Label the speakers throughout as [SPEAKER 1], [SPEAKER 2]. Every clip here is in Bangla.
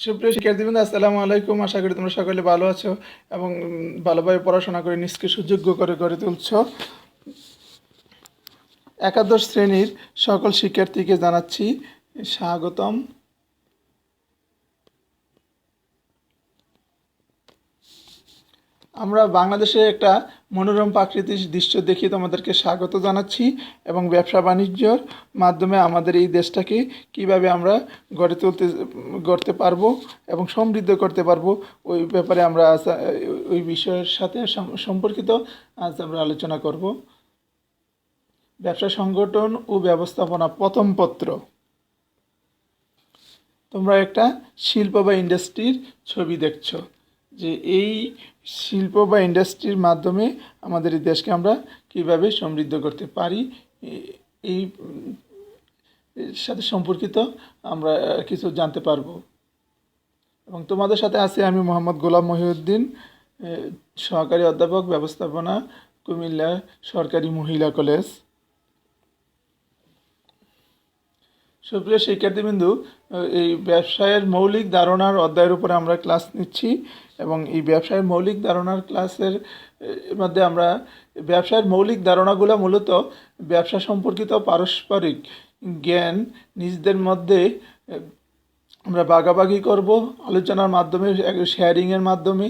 [SPEAKER 1] সুপ্রিয় শিক্ষার্থীবৃন্দ, আসসালামু আলাইকুম। আশা করি তোমরা সকলে ভালো আছো এবং ভালোভাবে পড়াশোনা করে নিজকে সুযোগ্য করে গড়ে তুলছ। একাদশ শ্রেণীর সকল শিক্ষার্থীকে জানাচ্ছি স্বাগতম। আমরা বাংলাদেশে একটা মনোরম প্রাকৃতিক দৃশ্য দেখিয়ে তোমাদেরকে স্বাগত জানাচ্ছি এবং ব্যবসা বাণিজ্যর মাধ্যমে আমাদের এই দেশটাকে কিভাবে আমরা গড়তে পারবো এবং সমৃদ্ধ করতে পারবো, ওই ব্যাপারে আমরা ওই বিষয়ের সাথে সম্পর্কিত আজ আমরা আলোচনা করব। ব্যবসা সংগঠন ও ব্যবস্থাপনা প্রথম পত্র। তোমরা একটা শিল্প বা ইন্ডাস্ট্রির ছবি দেখছো, যে এই শিল্প বা ইন্ডাস্ট্রির মাধ্যমে আমাদের এই দেশকে আমরা কীভাবে সমৃদ্ধ করতে পারি, এই সাথে সম্পর্কিত আমরা কিছু জানতে পারবো। এবং তোমাদের সাথে আছি আমি মোহাম্মদ গোলাম মহিউদ্দিন, সহকারী অধ্যাপক, ব্যবস্থাপনা, কুমিল্লা সরকারি মহিলা কলেজ। সুপ্রিয় শিক্ষার্থীবৃন্দু, এই ব্যবসায়ের মৌলিক ধারণার অধ্যায়ের উপরে আমরা ক্লাস নিচ্ছি এবং এই ব্যবসায়ের মৌলিক ধারণার ক্লাসের মধ্যে আমরা ব্যবসায়ের মৌলিক ধারণাগুলো মূলত ব্যবসা সম্পর্কিত পারস্পরিক জ্ঞান নিজেদের মধ্যে আমরা ভাগাভাগি করব, আলোচনার মাধ্যমে, শেয়ারিংয়ের মাধ্যমে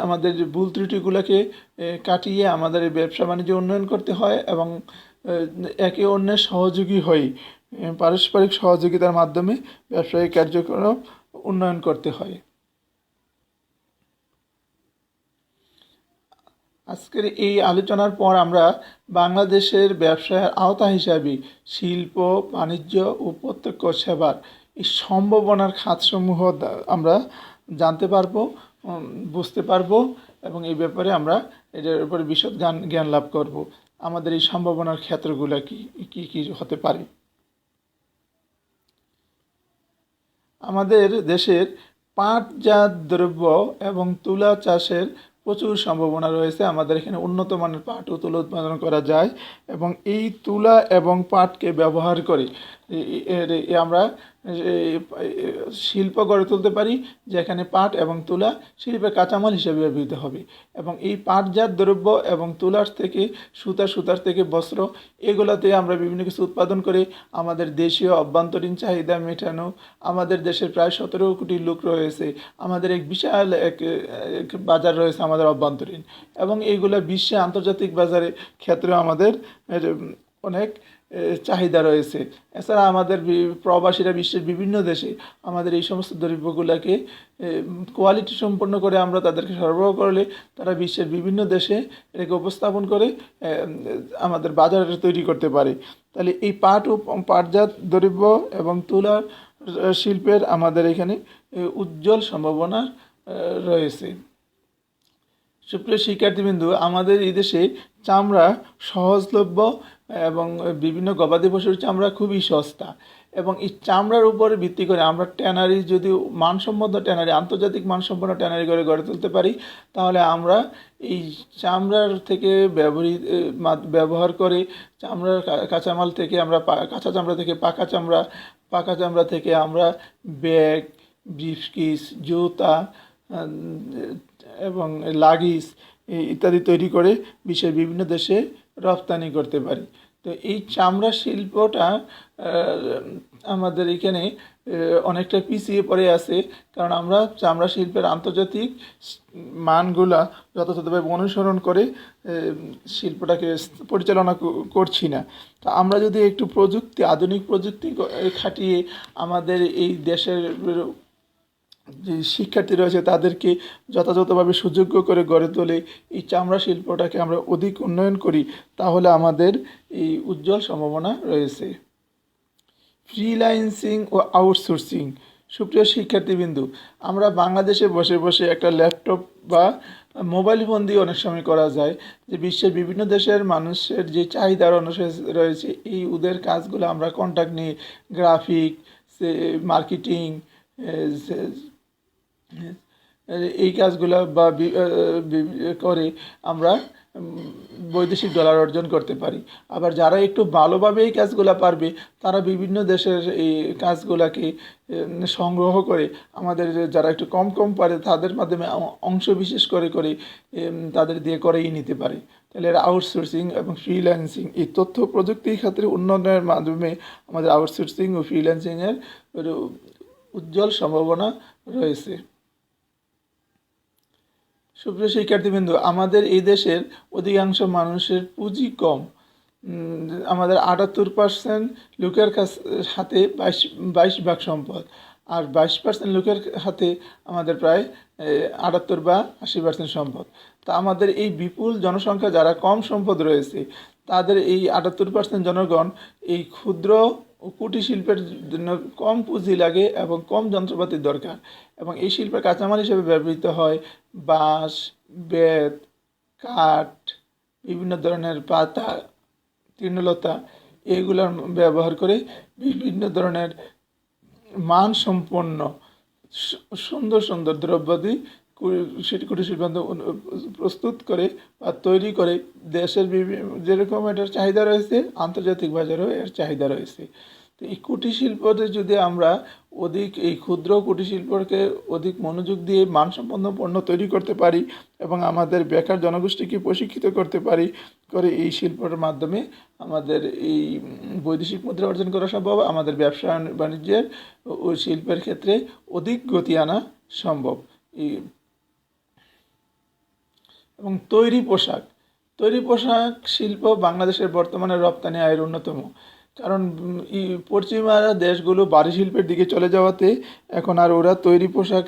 [SPEAKER 1] আমাদের ভুল ত্রুটিগুলোকে কাটিয়ে আমাদের এই ব্যবসা বাণিজ্য উন্নয়ন করতে হয় এবং একে অন্যের সহযোগী হই, পারস্পরিক সহযোগিতার মাধ্যমে ব্যবসায়িক কার্যক্রম উন্নয়ন করতে হয়। আজকের এই আলোচনার পর আমরা বাংলাদেশের ব্যবসায়ের আওতা হিসাবে শিল্প, বাণিজ্য ও প্রত্যক্ষ সেবার এই সম্ভাবনার খাতসমূহ আমরা জানতে পারবো, বুঝতে পারবো এবং এই ব্যাপারে আমরা এটার উপরে বিশদ জ্ঞান লাভ করব। আমাদের এই সম্ভাবনার ক্ষেত্রগুলো কি কি হতে পারে। আমাদের দেশের পাটজাত দ্রব্য এবং তুলা চাষের প্রচুর সম্ভাবনা রয়েছে। আমাদের এখানে উন্নত মানের পাট ও তুলা উৎপাদন করা যায় এবং এই তুলা এবং পাটকে ব্যবহার করে আমরা শিল্প গড়ে তুলতে পারি, যেখানে পাট এবং তুলা শিল্পের কাঁচামাল হিসেবে ব্যবহৃত হবে এবং এই পাটজাত দ্রব্য এবং তুলার থেকে সুতার থেকে বস্ত্র, এগুলোতে আমরা বিভিন্ন কিছু উৎপাদন করে আমাদের দেশীয় অভ্যন্তরীণ চাহিদা মেটানো। আমাদের দেশের প্রায় 17 কোটি লোক রয়েছে, আমাদের এক বিশাল এক বাজার রয়েছে আমাদের অভ্যন্তরীণ, এবং এইগুলো বিশ্বে আন্তর্জাতিক বাজারে ক্ষেত্রে আমাদের অনেক চাহিদা রয়েছে। এছাড়া আমাদের প্রবাসীরা বিশ্বের বিভিন্ন দেশে আমাদের এই সমস্ত দ্রব্যগুলোকে কোয়ালিটি সম্পন্ন করে আমরা তাদেরকে সরবরাহ করলে তারা বিশ্বের বিভিন্ন দেশে এটাকে উপস্থাপন করে আমাদের বাজার তৈরি করতে পারে। তাহলে এই পাট ও পাটজাত দ্রব্য এবং তুলা শিল্পের আমাদের এখানে উজ্জ্বল সম্ভাবনা রয়েছে। সুপ্রিয় শিক্ষার্থীবৃন্দু, আমাদের এই দেশে চামড়া সহজলভ্য এবং বিভিন্ন গবাদি পশুর চামড়া খুবই সস্তা এবং এই চামড়ার উপরে ভিত্তি করে আমরা ট্যানারি, যদি মানসম্মত ট্যানারি, আন্তর্জাতিক মানসম্পন্ন ট্যানারি করে গড়ে তুলতে পারি, তাহলে আমরা এই চামড়ার থেকে ব্যবহার করে চামড়ার কাঁচামাল থেকে আমরা কাঁচা চামড়া থেকে পাকা চামড়া থেকে আমরা ব্যাগ, ব্রিফকেস, জুতা এবং লাগেজ ইত্যাদি তৈরি করে বিশ্বের বিভিন্ন দেশে রপ্তানি করতে পারি। তো এই চামড়া শিল্পটা আমাদের এখানে অনেকটা পিছিয়ে পড়ে আছে, কারণ আমরা চামড়া শিল্পের আন্তর্জাতিক মানগুলা যথাযথভাবে অনুসরণ করে শিল্পটাকে পরিচালনা করছি না। তো আমরা যদি একটু আধুনিক প্রযুক্তি খাটিয়ে আমাদের এই দেশের যে শিক্ষার্থী রয়েছে তাদেরকে যথাযথভাবে সুযোগ্য করে গড়ে তোলে, এই চামড়া শিল্পটাকে আমরা অধিক উন্নয়ন করি, তাহলে আমাদের এই উজ্জ্বল সম্ভাবনা রয়েছে। ফ্রিল্যান্সিং ও আউটসোর্সিং। সুপ্রিয় শিক্ষার্থীবৃন্দু, আমরা বাংলাদেশে বসে বসে একটা ল্যাপটপ বা মোবাইল ফোন দিয়ে অনেক সময় করা যায় যে বিশ্বের বিভিন্ন দেশের মানুষের যে চাহিদার অনুসারে রয়েছে, এই ওদের কাজগুলো আমরা কন্ট্যাক্ট নিয়ে গ্রাফিক, মার্কেটিং, এই কাজগুলো বা করে আমরা বৈদেশিক ডলার অর্জন করতে পারি। আবার যারা একটু ভালোভাবে এই কাজগুলো পারবে তারা বিভিন্ন দেশের এই কাজগুলোকে সংগ্রহ করে আমাদের যারা একটু কম কম পারে তাদের মাধ্যমে অংশ বিশেষ করে করে তাদের দিয়ে করেই নিতে পারে। তাহলে আউটসোর্সিং এবং ফ্রিল্যান্সিং এই তথ্য প্রযুক্তি ক্ষেত্রে উন্নয়নের মাধ্যমে আমাদের আউটসোর্সিং ও ফ্রিল্যান্সিংয়ের উজ্জ্বল সম্ভাবনা রয়েছে। সুপ্রিয় শিক্ষার্থীবৃন্দ, আমাদের এই দেশের অধিকাংশ মানুষের পুঁজি কম। আমাদের 78% লোকের হাতে 22 ভাগ সম্পদ, আর 22% লোকের হাতে আমাদের প্রায় 78 বা 80% সম্পদ। তা আমাদের এই বিপুল জনসংখ্যা যারা কম সম্পদ রয়েছে তাদের এই 78% জনগণ এই ক্ষুদ্র ও কুটির শিল্পের জন্য কম পুঁজি লাগে এবং কম যন্ত্রপাতির দরকার, এবং এই শিল্পের কাঁচামাল হিসেবে ব্যবহৃত হয় বাঁশ, বেত, কাঠ, বিভিন্ন ধরনের পাতা, তৃণলতা, এগুলোর ব্যবহার করে বিভিন্ন ধরনের মানসম্পন্ন সুন্দর সুন্দর দ্রব্যাদি সেটি কুটির শিল্প প্রস্তুত করে বা তৈরি করে দেশের যেরকম এটার চাহিদা রয়েছে আন্তর্জাতিক বাজারেও এর চাহিদা রয়েছে। তো এই কুটির শিল্পতে যদি আমরা অধিক এই ক্ষুদ্র কুটির শিল্পকে অধিক মনোযোগ দিয়ে মানসম্পন্ন পণ্য তৈরি করতে পারি এবং আমাদের বেকার জনগোষ্ঠীকে প্রশিক্ষিত করতে পারি করে এই শিল্পের মাধ্যমে আমাদের এই বৈদেশিক মুদ্রা অর্জন করা সম্ভব, আমাদের ব্যবসা বাণিজ্যের ও শিল্পের ক্ষেত্রে অধিক গতি আনা সম্ভব। এবং তৈরি পোশাক শিল্প বাংলাদেশের বর্তমানে রপ্তানি আয়ের অন্যতম, কারণ পশ্চিমা দেশগুলো বাড়ি শিল্পের দিকে চলে যাওয়াতে এখন আর ওরা তৈরি পোশাক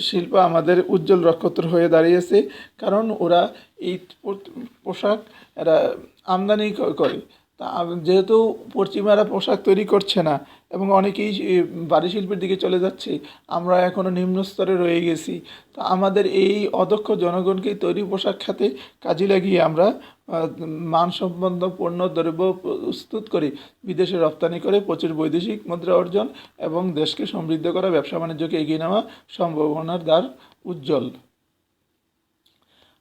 [SPEAKER 1] শিল্প আমাদের উজ্জ্বল নক্ষত্র হয়ে দাঁড়িয়েছে, কারণ ওরা এই পোশাক এরা আমদানি করে। তা যেহেতু পশ্চিমারা পোশাক তৈরি করছে না এবং অনেকেই বাড়ি শিল্পের দিকে চলে যাচ্ছে, আমরা এখনও নিম্ন স্তরে রয়ে গেছি। তা আমাদের এই অদক্ষ জনগণকে তৈরি পোশাক খাতে কাজে লাগিয়ে আমরা মানসম্পন্ন পণ্য দ্রব্য প্রস্তুত করে বিদেশে রপ্তানি করে প্রচুর বৈদেশিক মুদ্রা অর্জন এবং দেশকে সমৃদ্ধ করা, ব্যবসা বাণিজ্যকে এগিয়ে নেওয়া সম্ভাবনার দ্বার উজ্জ্বল।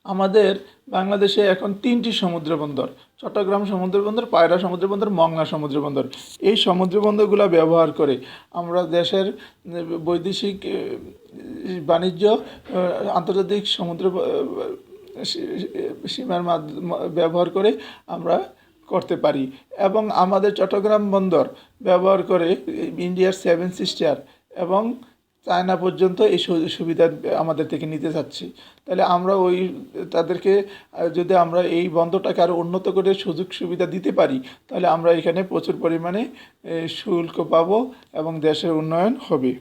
[SPEAKER 1] আমাদের বাংলাদেশে এখন 3টি সমুদ্র বন্দর, চট্টগ্রাম সমুদ্র বন্দর, পায়রা সমুদ্র বন্দর, মংলা সমুদ্র বন্দর। এই সমুদ্র বন্দরগুলো ব্যবহার করে আমরা দেশের বৈদেশিক বাণিজ্য আন্তর্জাতিক সমুদ্র সীমার ব্যবহার করে আমরা করতে পারি, এবং আমাদের চট্টগ্রাম বন্দর ব্যবহার করে ইন্ডিয়ার 7 সিস্টার এবং চায়না পর্যন্ত এই সুবিধা আমাদের থেকে নিতে চাচ্ছি। তাহলে আমরা তাদেরকে যদি আমরা এই বন্দরটাকে আরও উন্নত করে সুযোগ সুবিধা দিতে পারি তাহলে আমরা এখানে প্রচুর পরিমাণে শুল্ক পাবো এবং দেশের উন্নয়ন হবে।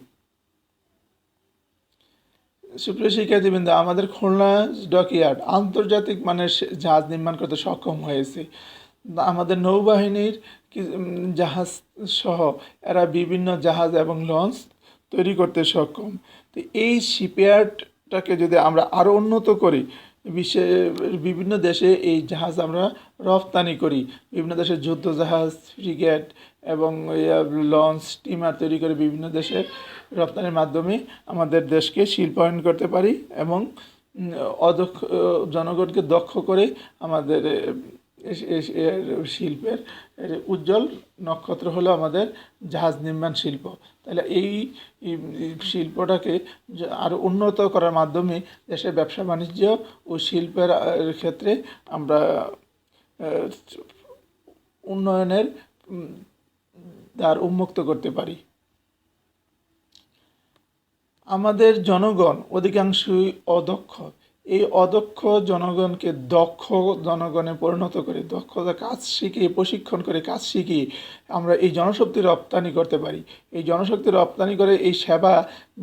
[SPEAKER 1] সুপ্রিয় শিক্ষার্থীবৃন্দ, আমাদের খুলনা ডকইয়ার্ড আন্তর্জাতিক মানের জাহাজ নির্মাণ করতে সক্ষম হয়েছে। আমাদের নৌবাহিনীর জাহাজ সহ এরা বিভিন্ন জাহাজ এবং লঞ্চ তৈরি করতে সক্ষম। তো এই শিপইয়ার্ডটাকে যদি আমরা আরও উন্নত করি, বিভিন্ন দেশে এই জাহাজ আমরা রপ্তানি করি, বিভিন্ন দেশের যুদ্ধ জাহাজ, ফ্রিগেট এবং লঞ্চ, স্টিমার তৈরি করে বিভিন্ন দেশে রপ্তানির মাধ্যমে আমাদের দেশকে শিল্পায়ন করতে পারি এবং অদক্ষ জনগণকে দক্ষ করে আমাদের শিল্পের উজ্জ্বল নক্ষত্র হলো আমাদের জাহাজ নির্মাণ শিল্প। তাহলে এই শিল্পটাকে আরও উন্নত করার মাধ্যমে দেশের ব্যবসা বাণিজ্য ও শিল্পের ক্ষেত্রে আমরা উন্নয়নের দ্বার উন্মুক্ত করতে পারি। আমাদের জনগণ অধিকাংশই অদক্ষ। এই অদক্ষ জনগণকে দক্ষ জনগণে পরিণত করে, দক্ষতা কাজ শিখিয়ে, প্রশিক্ষণ করে কাজ শিখিয়ে আমরা এই জনশক্তি রপ্তানি করতে পারি। এই জনশক্তি রপ্তানি করে এই সেবা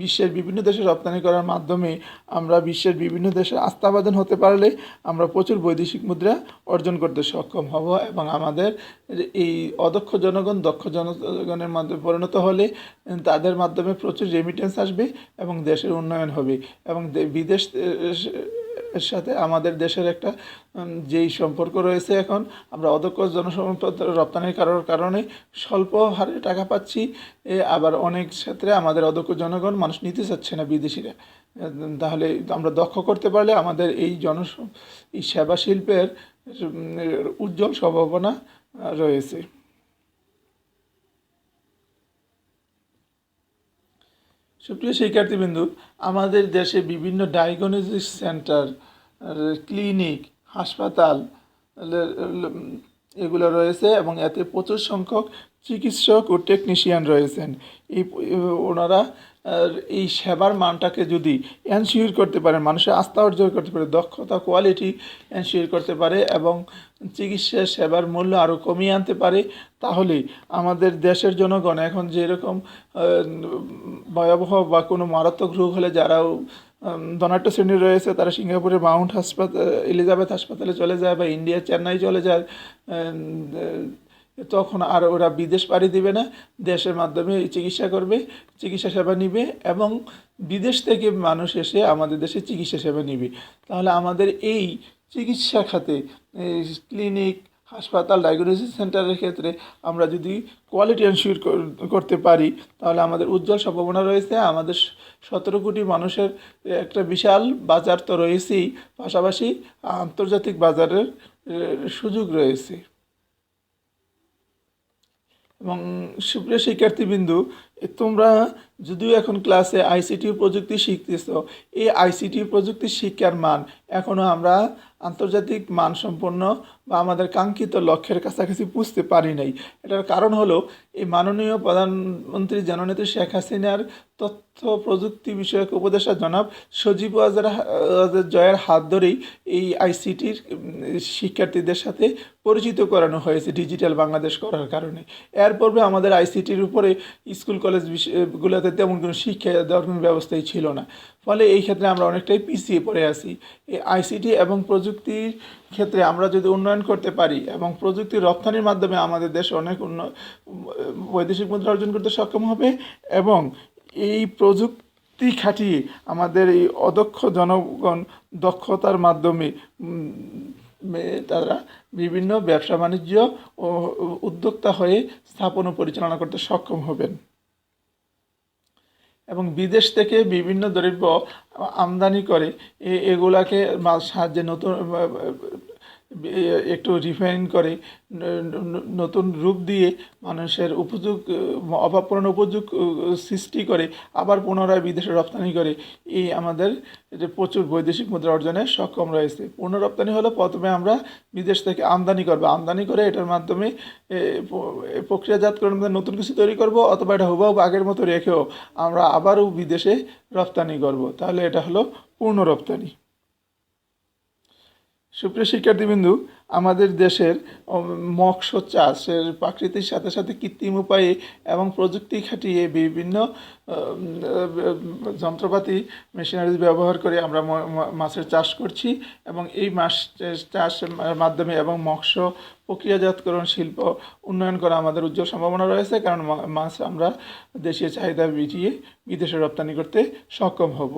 [SPEAKER 1] বিশ্বের বিভিন্ন দেশে রপ্তানি করার মাধ্যমে আমরা বিশ্বের বিভিন্ন দেশে আস্থাভাজন হতে পারলে আমরা প্রচুর বৈদেশিক মুদ্রা অর্জন করতে সক্ষম হব, এবং আমাদের এই অদক্ষ জনগণ দক্ষ জনগণের মাধ্যমে পরিণত হলে তাদের মাধ্যমে প্রচুর রেমিটেন্স আসবে এবং দেশের উন্নয়ন হবে এবং বিদেশ এর সাথে আমাদের দেশের একটা যেই সম্পর্ক রয়েছে, এখন আমরা অদক্ষ জনসম্পদ রপ্তানির কারণে স্বল্প হারে টাকা পাচ্ছি। আবার অনেক ক্ষেত্রে আমাদের অদক্ষ জনগণ মানুষ নিতে চাচ্ছে না বিদেশিরা। তাহলে আমরা দক্ষ করতে পারলে আমাদের এই সেবা শিল্পের উজ্জ্বল সম্ভাবনা রয়েছে। সুপ্রিয় শিক্ষার্থীবৃন্দু, আমাদের দেশে বিভিন্ন ডায়াগনস্টিক সেন্টার, ক্লিনিক, হাসপাতাল এগুলো রয়েছে এবং এতে প্রচুর সংখ্যক চিকিৎসক ও টেকনিশিয়ান রয়েছেন। ওনারা এই সেবার মানটাকে যদি এনশিওর করতে পারেন, মানুষের আস্থা অর্জন করতে পারে, দক্ষতা কোয়ালিটি এনশিওর করতে পারে এবং চিকিৎসা সেবার মূল্য আরও কমিয়ে আনতে পারে, তাহলে আমাদের দেশের জনগণ এখন যেরকম ভয়াবহ বা কোনো মারাত্মক রোগ হলে যারাও ধনাঢ্য শ্রেণী রয়েছে তারা সিঙ্গাপুরের মাউন্ট এলিজাবেথ হাসপাতালে চলে যায় বা ইন্ডিয়ার চেন্নাই চলে যায়, তখন আর ওরা বিদেশ পাড়ি দিবে না, দেশের মাধ্যমে চিকিৎসা করবে, চিকিৎসা সেবা নিবে এবং বিদেশ থেকে মানুষ এসে আমাদের দেশে চিকিৎসা সেবা নিবে। তাহলে আমাদের এই চিকিৎসা খাতে ক্লিনিক, হাসপাতাল, ডায়াগনোসিস সেন্টারের ক্ষেত্রে আমরা যদি কোয়ালিটি এনশিওর করতে পারি, তাহলে আমাদের উজ্জ্বল সম্ভাবনা রয়েছে। আমাদের 17 কোটি মানুষের একটা বিশাল বাজার তো রয়েছেই, পাশাপাশি আন্তর্জাতিক বাজারের সুযোগ রয়েছে। এবং সুপ্রিয় শিক্ষার্থীবৃন্দু, তোমরা যদিও এখন ক্লাসে আইসিটি প্রযুক্তি শিখতেছ, এই আইসিটি প্রযুক্তি শিক্ষার মান এখনও আমরা আন্তর্জাতিক মানসম্পন্ন বা আমাদের কাঙ্ক্ষিত লক্ষ্যের কাছাকাছি পুষতে পারি নাই। এটার কারণ হলো এই মাননীয় প্রধানমন্ত্রী জননেত্রী শেখ হাসিনার তথ্য প্রযুক্তি বিষয়ক উপদেষ্টা জনাব সজীব ওয়াজের জয়ের হাত ধরেই এই আইসিটির শিক্ষার্থীদের সাথে পরিচিত করানো হয়েছে ডিজিটাল বাংলাদেশ করার কারণে। এর পূর্বে আমাদের আইসিটির উপরে স্কুল কলেজ গুলোতে তেমন কোনো শিক্ষা দেওয়ার কোনো ব্যবস্থাই ছিল না, ফলে এই ক্ষেত্রে আমরা অনেকটাই পিছিয়ে পড়ে আছি। এই আইসিটি এবং প্রযুক্তির ক্ষেত্রে আমরা যদি উন্নয়ন করতে পারি এবং প্রযুক্তি রপ্তানির মাধ্যমে আমাদের দেশ অনেক বৈদেশিক মুদ্রা অর্জন করতে সক্ষম হবে এবং এই প্রযুক্তি খাটিয়ে আমাদের এই অদক্ষ জনগণ দক্ষতার মাধ্যমে তারা বিভিন্ন ব্যবসা বাণিজ্য ও উদ্যোক্তা হয়ে স্থাপন ও পরিচালনা করতে সক্ষম হবেন এবং বিদেশ থেকে বিভিন্ন দ্রব্য আমদানি করে এগুলাকে সাহায্যে নতুন একটু রিফাইন করে নতুন রূপ দিয়ে মানুষের অভাব পূরণ উপযোগ সৃষ্টি করে আবার পুনরায় বিদেশে রপ্তানি করে এই আমাদের যে প্রচুর বৈদেশিক মুদ্রা অর্জনে সক্ষম রয়েছে। পূর্ণ রপ্তানি হলো প্রথমে আমরা বিদেশ থেকে আমদানি করবো, আমদানি করে এটার মাধ্যমে প্রক্রিয়াজাতকরণ নতুন কিছু তৈরি করব, অথবা এটা হুবহু আগের মতো রেখেও আমরা আবারও বিদেশে রপ্তানি করব, তাহলে এটা হলো পূর্ণ রপ্তানি। সুপ্রিয় শিক্ষার্থীবৃন্দু, আমাদের দেশের মৎস্য চাষের প্রাকৃতিক সাথে সাথে কৃত্রিম উপায়ে এবং প্রযুক্তি খাটিয়ে বিভিন্ন যন্ত্রপাতি মেশিনারিজ ব্যবহার করে আমরা মাছের চাষ করছি এবং এই মাছ চাষের মাধ্যমে এবং মৎস্য প্রক্রিয়াজাতকরণ শিল্প উন্নয়ন করা আমাদের উজ্জ্বল সম্ভাবনা রয়েছে, কারণ মাছ আমরা দেশীয় চাহিদা মিটিয়ে বিদেশে রপ্তানি করতে সক্ষম হব।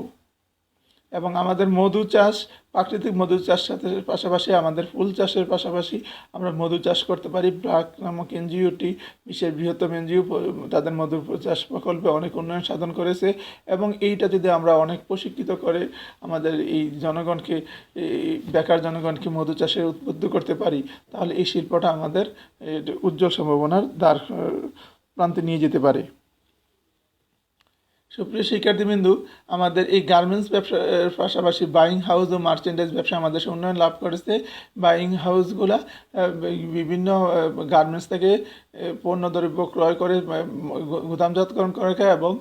[SPEAKER 1] এবং আমাদের মধু চাষ, প্রাকৃতিক মধু চাষ সাথে পাশাপাশি আমাদের ফুল চাষের পাশাপাশি আমরা মধু চাষ করতে পারি। ব্রাক নামক এনজিওটি বিশ্বের বৃহত্তম এনজিও তাদের মধু চাষ প্রকল্পে অনেক উন্নয়ন সাধন করেছে এবং এইটা যদি আমরা অনেক প্রশিক্ষিত করে আমাদের এই জনগণকে, বেকার জনগণকে মধু চাষে উদ্বুদ্ধ করতে পারি, তাহলে এই শিল্পটা আমাদের উজ্জ্বল সম্ভাবনার দ্বার প্রান্তে নিয়ে যেতে পারে। সুপ্রিয় শিক্ষার্থীবৃন্দু, আমাদের এই গার্মেন্টস ব্যবসার পাশাপাশি বাইং হাউস ও মার্চেন্ডাইজ ব্যবসা আমাদের দেশে উন্নয়ন লাভ করেছে। বাইং হাউসগুলা বিভিন্ন গার্মেন্টস থেকে পণ্যদ্রব্য ক্রয় করে গুদামজাতকরণ করে এবং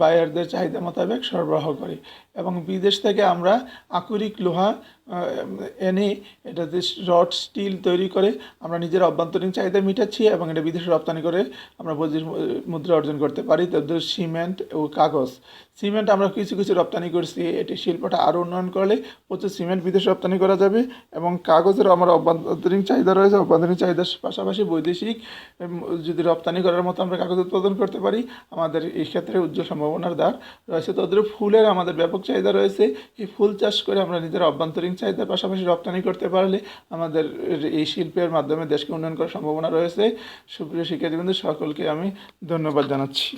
[SPEAKER 1] বায়ারদের চাহিদা মোতাবেক সরবরাহ করে এবং বিদেশ থেকে আমরা আকরিক লোহা এনে এটাতে রড স্টিল তৈরি করে আমরা নিজের অভ্যন্তরীণ চাহিদা মিটাচ্ছি এবং এটা বিদেশে রপ্তানি করে আমরা বৈদেশিক মুদ্রা অর্জন করতে পারি। তাদের সিমেন্ট ও কাগজ, সিমেন্ট আমরা কিছু কিছু রপ্তানি করছি। এটি শিল্পটা আরও উন্নয়ন করলে প্রচুর সিমেন্ট বিদেশে রপ্তানি করা যাবে। এবং কাগজের আমার অভ্যন্তরীণ চাহিদা রয়েছে, অভ্যন্তরীণ চাহিদার পাশাপাশি বৈদেশিক যদি রপ্তানি করার মতো আমরা কাগজ উৎপাদন করতে পারি, আমাদের এই ক্ষেত্রে উজ্জ্বল সম্ভাবনার দ্বার রয়েছে। তাদের ফুলের আমাদের ব্যাপক চাহিদা রয়েছে। এই ফুল চাষ করে আমরা নিজের অভ্যন্তরীণ চাহিদার পাশাপাশি রপ্তানি করতে পারলে আমাদের এই শিল্পের মাধ্যমে দেশকে উন্নয়ন করার সম্ভাবনা রয়েছে। সুপ্রিয় শিক্ষার্থীবৃন্দ, সকলকে আমি ধন্যবাদ জানাচ্ছি।